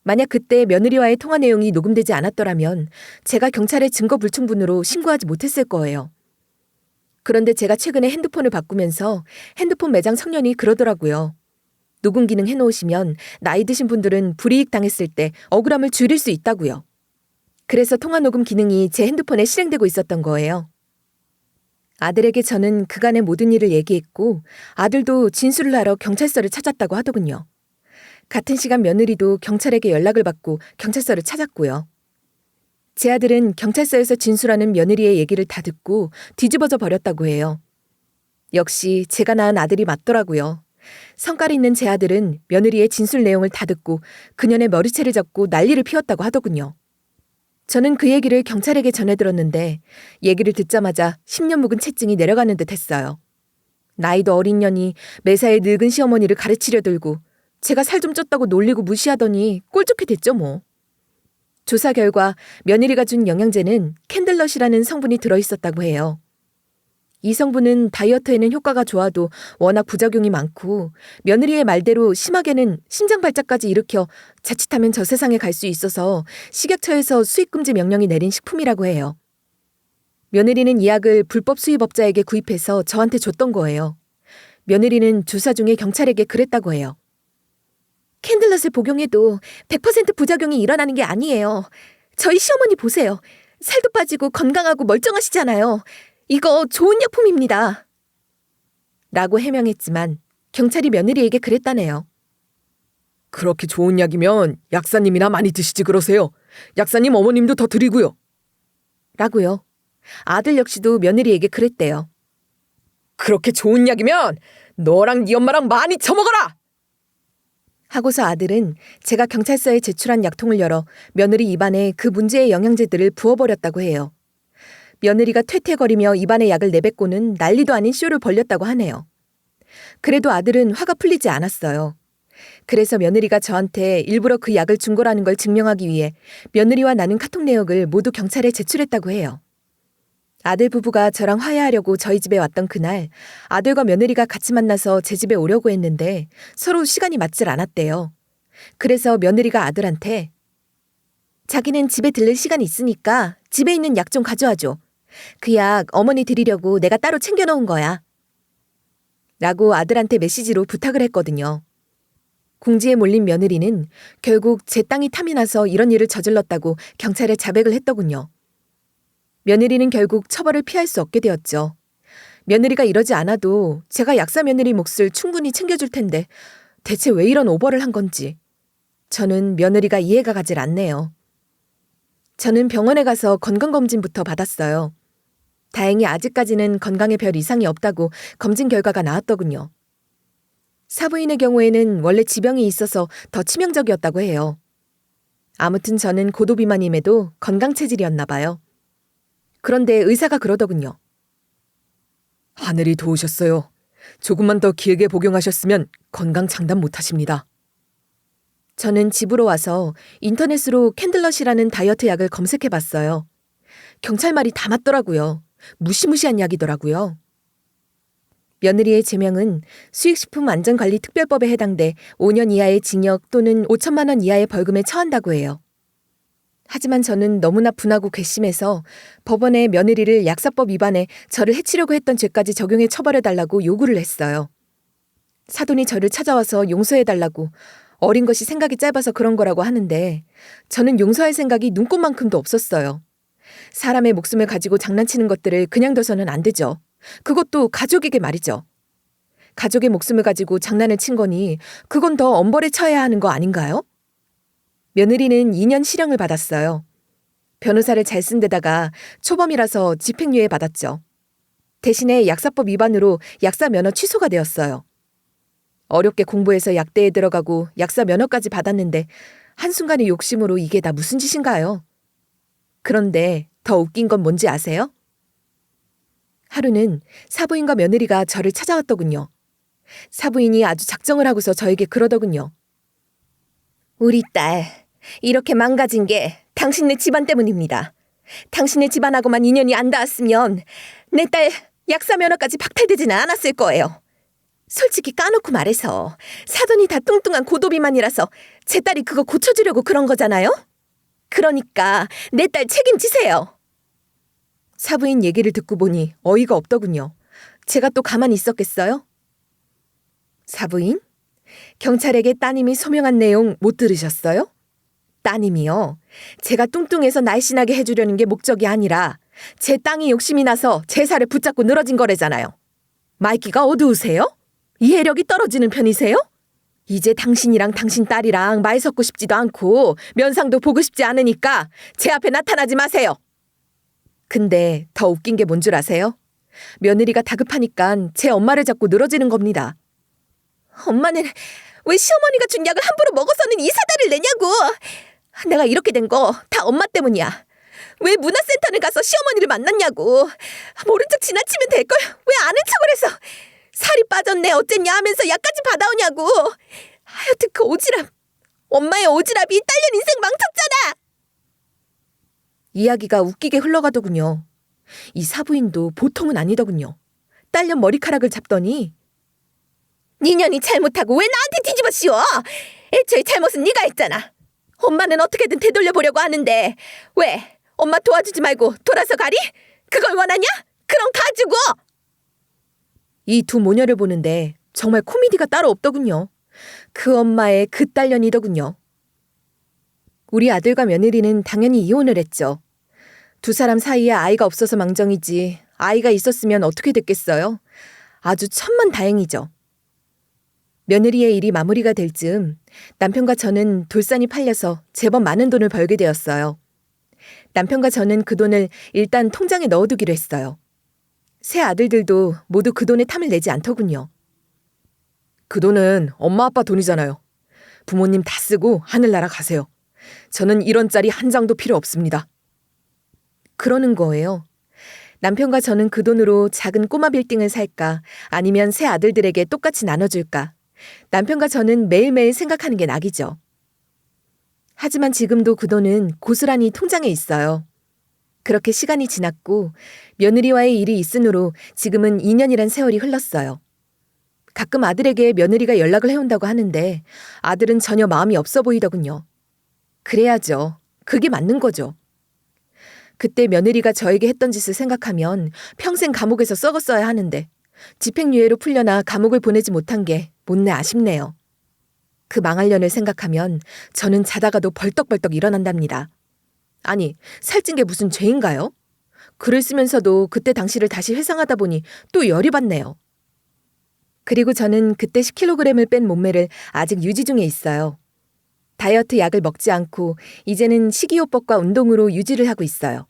만약 그때 며느리와의 통화 내용이 녹음되지 않았더라면 제가 경찰에 증거불충분으로 신고하지 못했을 거예요. 그런데 제가 최근에 핸드폰을 바꾸면서 핸드폰 매장 청년이 그러더라고요. 녹음 기능 해놓으시면 나이 드신 분들은 불이익 당했을 때 억울함을 줄일 수 있다고요. 그래서 통화 녹음 기능이 제 핸드폰에 실행되고 있었던 거예요. 아들에게 저는 그간의 모든 일을 얘기했고 아들도 진술을 하러 경찰서를 찾았다고 하더군요. 같은 시간 며느리도 경찰에게 연락을 받고 경찰서를 찾았고요. 제 아들은 경찰서에서 진술하는 며느리의 얘기를 다 듣고 뒤집어져 버렸다고 해요. 역시 제가 낳은 아들이 맞더라고요. 성깔 있는 제 아들은 며느리의 진술 내용을 다 듣고 그년의 머리채를 잡고 난리를 피웠다고 하더군요. 저는 그 얘기를 경찰에게 전해 들었는데 얘기를 듣자마자 10년 묵은 채증이 내려가는 듯 했어요. 나이도 어린 년이 매사에 늙은 시어머니를 가르치려 들고 제가 살 좀 쪘다고 놀리고 무시하더니 꼴 좋게 됐죠 뭐. 조사 결과 며느리가 준 영양제는 캔들넛이라는 성분이 들어있었다고 해요. 이 성분은 다이어트에는 효과가 좋아도 워낙 부작용이 많고 며느리의 말대로 심하게는 심장 발작까지 일으켜 자칫하면 저 세상에 갈 수 있어서 식약처에서 수입금지 명령이 내린 식품이라고 해요. 며느리는 이 약을 불법 수입업자에게 구입해서 저한테 줬던 거예요. 며느리는 조사 중에 경찰에게 그랬다고 해요. 캔들넛을 복용해도 100% 부작용이 일어나는 게 아니에요. 저희 시어머니 보세요. 살도 빠지고 건강하고 멀쩡하시잖아요. 이거 좋은 약품입니다. 라고 해명했지만 경찰이 며느리에게 그랬다네요. 그렇게 좋은 약이면 약사님이나 많이 드시지 그러세요. 약사님 어머님도 더 드리고요. 라고요. 아들 역시도 며느리에게 그랬대요. 그렇게 좋은 약이면 너랑 네 엄마랑 많이 처먹어라! 하고서 아들은 제가 경찰서에 제출한 약통을 열어 며느리 입안에 그 문제의 영양제들을 부어버렸다고 해요. 며느리가 퇴퇴거리며 입안에 약을 내뱉고는 난리도 아닌 쇼를 벌렸다고 하네요. 그래도 아들은 화가 풀리지 않았어요. 그래서 며느리가 저한테 일부러 그 약을 준 거라는 걸 증명하기 위해 며느리와 나눈 카톡 내역을 모두 경찰에 제출했다고 해요. 아들 부부가 저랑 화해하려고 저희 집에 왔던 그날 아들과 며느리가 같이 만나서 제 집에 오려고 했는데 서로 시간이 맞질 않았대요. 그래서 며느리가 아들한테 자기는 집에 들를 시간이 있으니까 집에 있는 약 좀 가져와줘. 그 약 어머니 드리려고 내가 따로 챙겨놓은 거야. 라고 아들한테 메시지로 부탁을 했거든요. 궁지에 몰린 며느리는 결국 제 땅이 탐이 나서 이런 일을 저질렀다고 경찰에 자백을 했더군요. 며느리는 결국 처벌을 피할 수 없게 되었죠. 며느리가 이러지 않아도 제가 약사 며느리 몫을 충분히 챙겨줄 텐데 대체 왜 이런 오버를 한 건지 저는 며느리가 이해가 가질 않네요. 저는 병원에 가서 건강검진부터 받았어요. 다행히 아직까지는 건강에 별 이상이 없다고 검진 결과가 나왔더군요. 사부인의 경우에는 원래 지병이 있어서 더 치명적이었다고 해요. 아무튼 저는 고도비만임에도 건강체질이었나 봐요. 그런데 의사가 그러더군요. 하늘이 도우셨어요. 조금만 더 길게 복용하셨으면 건강 장담 못하십니다. 저는 집으로 와서 인터넷으로 캔들넛이라는 다이어트 약을 검색해봤어요. 경찰 말이 다 맞더라고요. 무시무시한 약이더라고요. 며느리의 제명은 수익식품안전관리특별법에 해당돼 5년 이하의 징역 또는 5천만 원 이하의 벌금에 처한다고 해요. 하지만 저는 너무나 분하고 괘씸해서 법원에 며느리를 약사법 위반에 저를 해치려고 했던 죄까지 적용해 처벌해달라고 요구를 했어요. 사돈이 저를 찾아와서 용서해달라고 어린 것이 생각이 짧아서 그런 거라고 하는데 저는 용서할 생각이 눈꼽만큼도 없었어요. 사람의 목숨을 가지고 장난치는 것들을 그냥 둬서는 안 되죠. 그것도 가족에게 말이죠. 가족의 목숨을 가지고 장난을 친 거니 그건 더 엄벌에 처해야 하는 거 아닌가요? 며느리는 2년 실형을 받았어요. 변호사를 잘 쓴 데다가 초범이라서 집행유예 받았죠. 대신에 약사법 위반으로 약사 면허 취소가 되었어요. 어렵게 공부해서 약대에 들어가고 약사 면허까지 받았는데 한순간의 욕심으로 이게 다 무슨 짓인가요? 그런데 더 웃긴 건 뭔지 아세요? 하루는 사부인과 며느리가 저를 찾아왔더군요. 사부인이 아주 작정을 하고서 저에게 그러더군요. 우리 딸, 이렇게 망가진 게 당신네 집안 때문입니다. 당신네 집안하고만 인연이 안 닿았으면 내 딸 약사 면허까지 박탈되지는 않았을 거예요. 솔직히 까놓고 말해서 사돈이 다 뚱뚱한 고도비만이라서 제 딸이 그거 고쳐주려고 그런 거잖아요? 그러니까 내 딸 책임지세요. 사부인 얘기를 듣고 보니 어이가 없더군요. 제가 또 가만히 있었겠어요? 사부인? 경찰에게 따님이 소명한 내용 못 들으셨어요? 따님이요. 제가 뚱뚱해서 날씬하게 해주려는 게 목적이 아니라 제 땅이 욕심이 나서 제사를 붙잡고 늘어진 거래잖아요. 말기가 어두우세요? 이해력이 떨어지는 편이세요? 이제 당신이랑 당신 딸이랑 말 섞고 싶지도 않고 면상도 보고 싶지 않으니까 제 앞에 나타나지 마세요. 근데 더 웃긴 게 뭔 줄 아세요? 며느리가 다급하니까 제 엄마를 잡고 늘어지는 겁니다. 엄마는 왜 시어머니가 준 약을 함부로 먹어서는 이 사달을 내냐고. 내가 이렇게 된 거 다 엄마 때문이야. 왜 문화센터를 가서 시어머니를 만났냐고. 모른 척 지나치면 될걸 왜 아는 척을 해서. 살이 빠졌네 어쨌냐 하면서 약까지 받아오냐고. 하여튼 그 오지랖. 엄마의 오지랖이 딸년 인생 망쳤잖아. 이야기가 웃기게 흘러가더군요. 이 사부인도 보통은 아니더군요. 딸년 머리카락을 잡더니 니년이 잘못하고 왜 나한테 뒤집어 씌워. 애초에 잘못은 네가 했잖아. 엄마는 어떻게든 되돌려보려고 하는데 왜 엄마 도와주지 말고 돌아서 가리? 그걸 원하냐? 그럼 가지고. 이 두 모녀를 보는데 정말 코미디가 따로 없더군요. 그 엄마의 그 딸년이더군요. 우리 아들과 며느리는 당연히 이혼을 했죠. 두 사람 사이에 아이가 없어서 망정이지 아이가 있었으면 어떻게 됐겠어요? 아주 천만다행이죠. 며느리의 일이 마무리가 될 즈음 남편과 저는 돌산이 팔려서 제법 많은 돈을 벌게 되었어요. 남편과 저는 그 돈을 일단 통장에 넣어두기로 했어요. 새 아들들도 모두 그 돈에 탐을 내지 않더군요. 그 돈은 엄마 아빠 돈이잖아요. 부모님 다 쓰고 하늘나라 가세요. 저는 1원짜리 한 장도 필요 없습니다. 그러는 거예요. 남편과 저는 그 돈으로 작은 꼬마 빌딩을 살까 아니면 새 아들들에게 똑같이 나눠줄까. 남편과 저는 매일매일 생각하는 게 낙이죠. 하지만 지금도 그 돈은 고스란히 통장에 있어요. 그렇게 시간이 지났고 며느리와의 일이 있으므로 지금은 2년이란 세월이 흘렀어요. 가끔 아들에게 며느리가 연락을 해온다고 하는데 아들은 전혀 마음이 없어 보이더군요. 그래야죠. 그게 맞는 거죠. 그때 며느리가 저에게 했던 짓을 생각하면 평생 감옥에서 썩었어야 하는데 집행유예로 풀려나 감옥을 보내지 못한 게 못내 아쉽네요. 그 망할 년을 생각하면 저는 자다가도 벌떡벌떡 일어난답니다. 아니, 살찐 게 무슨 죄인가요? 글을 쓰면서도 그때 당시를 다시 회상하다 보니 또 열이 받네요. 그리고 저는 그때 10kg을 뺀 몸매를 아직 유지 중에 있어요. 다이어트 약을 먹지 않고 이제는 식이요법과 운동으로 유지를 하고 있어요.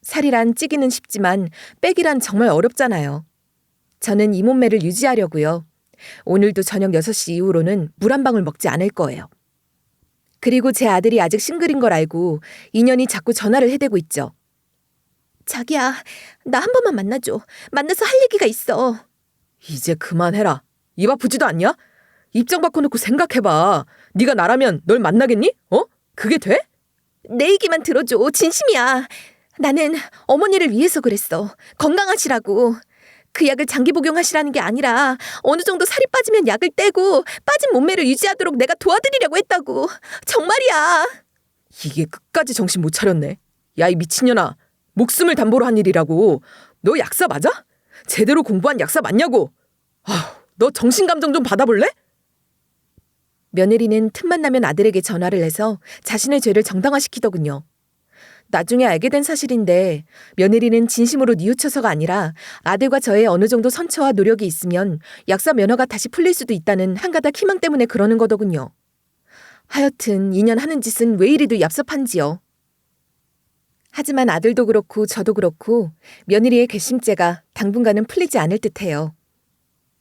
살이란 찌기는 쉽지만 빼기란 정말 어렵잖아요. 저는 이 몸매를 유지하려고요. 오늘도 저녁 6시 이후로는 물 한 방울 먹지 않을 거예요. 그리고 제 아들이 아직 싱글인 걸 알고 인연이 자꾸 전화를 해대고 있죠. 자기야, 나 한 번만 만나줘. 만나서 할 얘기가 있어. 이제 그만해라. 입 아프지도 않냐? 입장 바꿔놓고 생각해봐. 네가 나라면 널 만나겠니? 그게 돼? 내 얘기만 들어줘. 진심이야. 나는 어머니를 위해서 그랬어. 건강하시라고. 그 약을 장기 복용하시라는 게 아니라 어느 정도 살이 빠지면 약을 떼고 빠진 몸매를 유지하도록 내가 도와드리려고 했다고. 정말이야. 이게 끝까지 정신 못 차렸네. 야, 이 미친년아. 목숨을 담보로 한 일이라고. 너 약사 맞아? 제대로 공부한 약사 맞냐고. 너 정신감정 좀 받아볼래? 며느리는 틈만 나면 아들에게 전화를 해서 자신의 죄를 정당화시키더군요. 나중에 알게 된 사실인데 며느리는 진심으로 뉘우쳐서가 아니라 아들과 저의 어느 정도 선처와 노력이 있으면 약사 면허가 다시 풀릴 수도 있다는 한 가닥 희망 때문에 그러는 거더군요. 하여튼 2년 하는 짓은 왜 이리도 얍삽한지요. 하지만 아들도 그렇고 저도 그렇고 며느리의 괘씸죄가 당분간은 풀리지 않을 듯해요.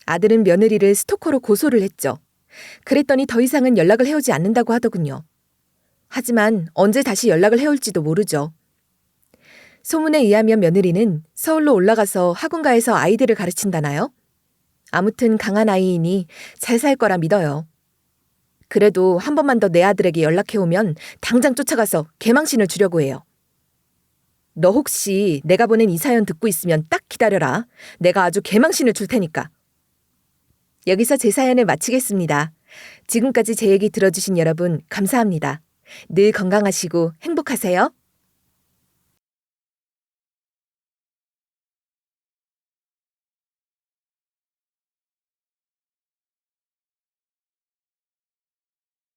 아들은 며느리를 스토커로 고소를 했죠. 그랬더니 더 이상은 연락을 해오지 않는다고 하더군요. 하지만 언제 다시 연락을 해올지도 모르죠. 소문에 의하면 며느리는 서울로 올라가서 학원가에서 아이들을 가르친다나요? 아무튼 강한 아이이니 잘 살 거라 믿어요. 그래도 한 번만 더 내 아들에게 연락해오면 당장 쫓아가서 개망신을 주려고 해요. 너 혹시 내가 보낸 이 사연 듣고 있으면 딱 기다려라. 내가 아주 개망신을 줄 테니까. 여기서 제 사연을 마치겠습니다. 지금까지 제 얘기 들어주신 여러분 감사합니다. 늘 건강하시고 행복하세요.